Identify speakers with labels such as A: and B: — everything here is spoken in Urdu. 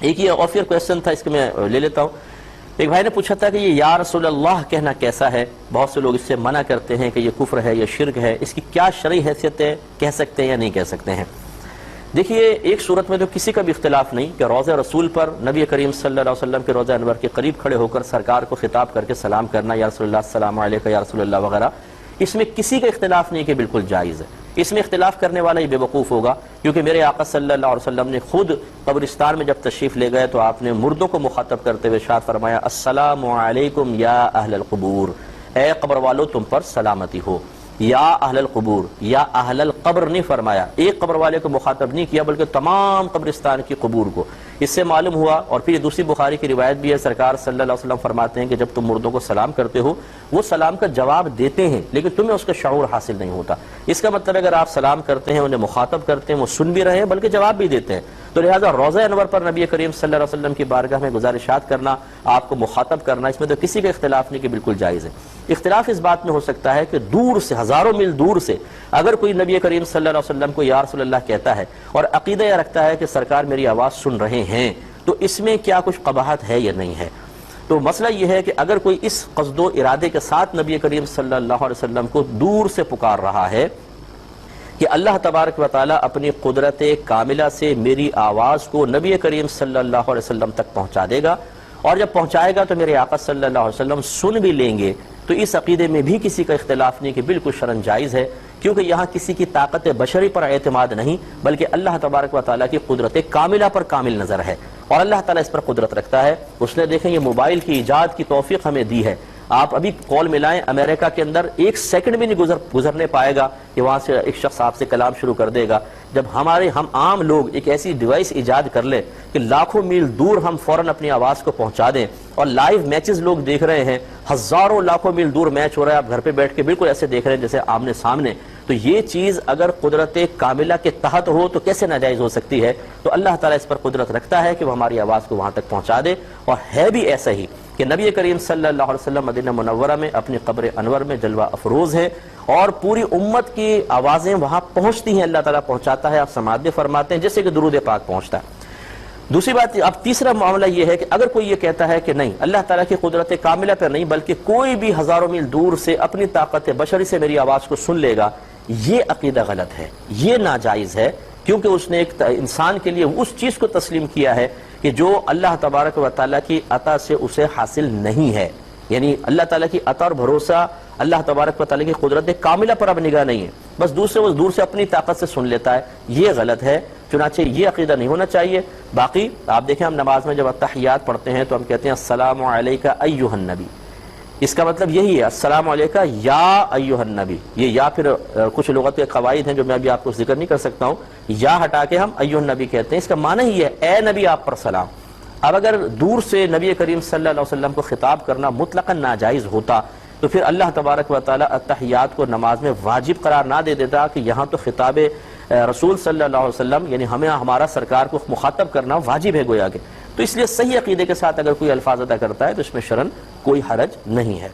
A: ایک یہ اور پھر کویسچن تھا، اس کو میں لے لیتا ہوں. ایک بھائی نے پوچھا تھا کہ یہ یا رسول اللہ کہنا کیسا ہے؟ بہت سے لوگ اس سے منع کرتے ہیں کہ یہ کفر ہے، یہ شرک ہے، اس کی کیا شرعی حیثیت ہے، کہہ سکتے ہیں یا نہیں کہہ سکتے ہیں؟ دیکھیے، ایک صورت میں تو کسی کا بھی اختلاف نہیں کہ روضہ رسول پر نبی کریم صلی اللہ علیہ وسلم کے روضہ انور کے قریب کھڑے ہو کر سرکار کو خطاب کر کے سلام کرنا، یا رسول اللہ السلام علیکم یا رسول اللہ وغیرہ، اس میں کسی کا اختلاف نہیں کہ بالکل جائز ہے. اس میں اختلاف کرنے والا ہی بے وقوف ہوگا، کیونکہ میرے آقا صلی اللہ علیہ وسلم نے خود قبرستان میں جب تشریف لے گئے تو آپ نے مردوں کو مخاطب کرتے ہوئے ارشاد فرمایا السلام علیکم یا اہل القبور، اے قبر والو تم پر سلامتی ہو. یا اہل القبور، یا اہل القبر نہیں فرمایا، ایک قبر والے کو مخاطب نہیں کیا بلکہ تمام قبرستان کی قبور کو. اس سے معلوم ہوا، اور پھر یہ دوسری بخاری کی روایت بھی ہے، سرکار صلی اللہ علیہ وسلم فرماتے ہیں کہ جب تم مردوں کو سلام کرتے ہو وہ سلام کا جواب دیتے ہیں لیکن تمہیں اس کا شعور حاصل نہیں ہوتا. اس کا مطلب اگر آپ سلام کرتے ہیں، انہیں مخاطب کرتے ہیں، وہ سن بھی رہے ہیں بلکہ جواب بھی دیتے ہیں. تو لہٰذا روضہ انور پر نبی کریم صلی اللہ علیہ وسلم کی بارگاہ میں گزارشات کرنا، آپ کو مخاطب کرنا، اس میں تو کسی کا اختلاف نہیں کہ بالکل جائز ہے. اختلاف اس بات میں ہو سکتا ہے کہ دور سے، ہزاروں میل دور سے اگر کوئی نبی کریم صلی اللہ علیہ وسلم کو یا رسول اللہ کہتا ہے اور عقیدہ یہ رکھتا ہے کہ سرکار میری آواز سن رہے ہیں، تو اس میں کیا کچھ قباحت ہے یا نہیں ہے. تو مسئلہ یہ ہے کہ اگر کوئی اس قصد و ارادے کے ساتھ نبی کریم صلی اللہ علیہ وسلم کو دور سے پکار رہا ہے کہ اللہ تبارک و تعالیٰ اپنی قدرت کاملہ سے میری آواز کو نبی کریم صلی اللہ علیہ وسلم تک پہنچا دے گا، اور جب پہنچائے گا تو میرے آقا صلی اللہ علیہ وسلم سن بھی لیں گے، تو اس عقیدے میں بھی کسی کا اختلاف نہیں کہ بالکل شرعاً جائز ہے، کیونکہ یہاں کسی کی طاقت بشری پر اعتماد نہیں بلکہ اللہ تبارک و تعالیٰ کی قدرت کاملہ پر کامل نظر ہے، اور اللہ تعالیٰ اس پر قدرت رکھتا ہے. اس نے دیکھیں یہ موبائل کی ایجاد کی توفیق ہمیں دی ہے. آپ ابھی کال ملائیں، امریکہ کے اندر ایک سیکنڈ بھی نہیں گزرنے پائے گا کہ وہاں سے ایک شخص آپ سے کلام شروع کر دے گا. جب ہم عام لوگ ایک ایسی ڈیوائس ایجاد کر لیں کہ لاکھوں میل دور ہم فوراً اپنی آواز کو پہنچا دیں، اور لائیو میچز لوگ دیکھ رہے ہیں، ہزاروں لاکھوں میل دور میچ ہو رہا ہے، آپ گھر پہ بیٹھ کے بالکل ایسے دیکھ رہے ہیں جیسے آمنے سامنے، تو یہ چیز اگر قدرت کاملہ کے تحت ہو تو کیسے ناجائز ہو سکتی ہے؟ تو اللہ تعالیٰ اس پر قدرت رکھتا ہے کہ وہ ہماری آواز کو وہاں تک پہنچا دے. اور ہے بھی ایسا ہی کہ نبی کریم صلی اللہ علیہ وسلم مدینہ منورہ میں اپنی قبر انور میں جلوہ افروز ہے، اور پوری امت کی آوازیں وہاں پہنچتی ہیں، اللہ تعالیٰ پہنچاتا ہے. آپ سماعت بھی فرماتے ہیں جیسے کہ درود پاک پہنچتا ہے. دوسری بات، اب تیسرا معاملہ یہ ہے کہ اگر کوئی یہ کہتا ہے کہ نہیں، اللہ تعالیٰ کی قدرت کاملہ پر نہیں بلکہ کوئی بھی ہزاروں میل دور سے اپنی طاقت بشری سے میری آواز کو سن لے گا، یہ عقیدہ غلط ہے، یہ ناجائز ہے، کیونکہ اس نے ایک انسان کے لیے اس چیز کو تسلیم کیا ہے کہ جو اللہ تبارک و تعالیٰ کی عطا سے اسے حاصل نہیں ہے. یعنی اللہ تعالیٰ کی عطا اور بھروسہ اللہ تبارک و تعالیٰ کی قدرت کاملہ پر اب نگاہ نہیں ہے، بس دور سے اپنی طاقت سے سن لیتا ہے. یہ غلط ہے، چنانچہ یہ عقیدہ نہیں ہونا چاہیے. باقی آپ دیکھیں، ہم نماز میں جب التحیات پڑھتے ہیں تو ہم کہتے ہیں السلام علیکہ ایھا النبی، اس کا مطلب یہی ہے السلام علیکہ یا ایھا النبی. یہ یا پھر کچھ لغت کے قواعد ہیں جو میں ابھی آپ کو ذکر نہیں کر سکتا ہوں، یا ہٹا کے ہم ایھا النبی کہتے ہیں. اس کا معنی ہی ہے اے نبی آپ پر سلام. اب اگر دور سے نبی کریم صلی اللہ علیہ وسلم کو خطاب کرنا مطلقاً ناجائز ہوتا تو پھر اللہ تبارک و تعالیٰ التحیات کو نماز میں واجب قرار نہ دے دیتا کہ یہاں تو خطاب رسول صلی اللہ علیہ وسلم یعنی ہمیں ہمارا سرکار کو مخاطب کرنا واجب ہے گویا کہ. تو اس لیے صحیح عقیدے کے ساتھ اگر کوئی الفاظ ادا کرتا ہے تو اس میں شرعاً کوئی حرج نہیں ہے.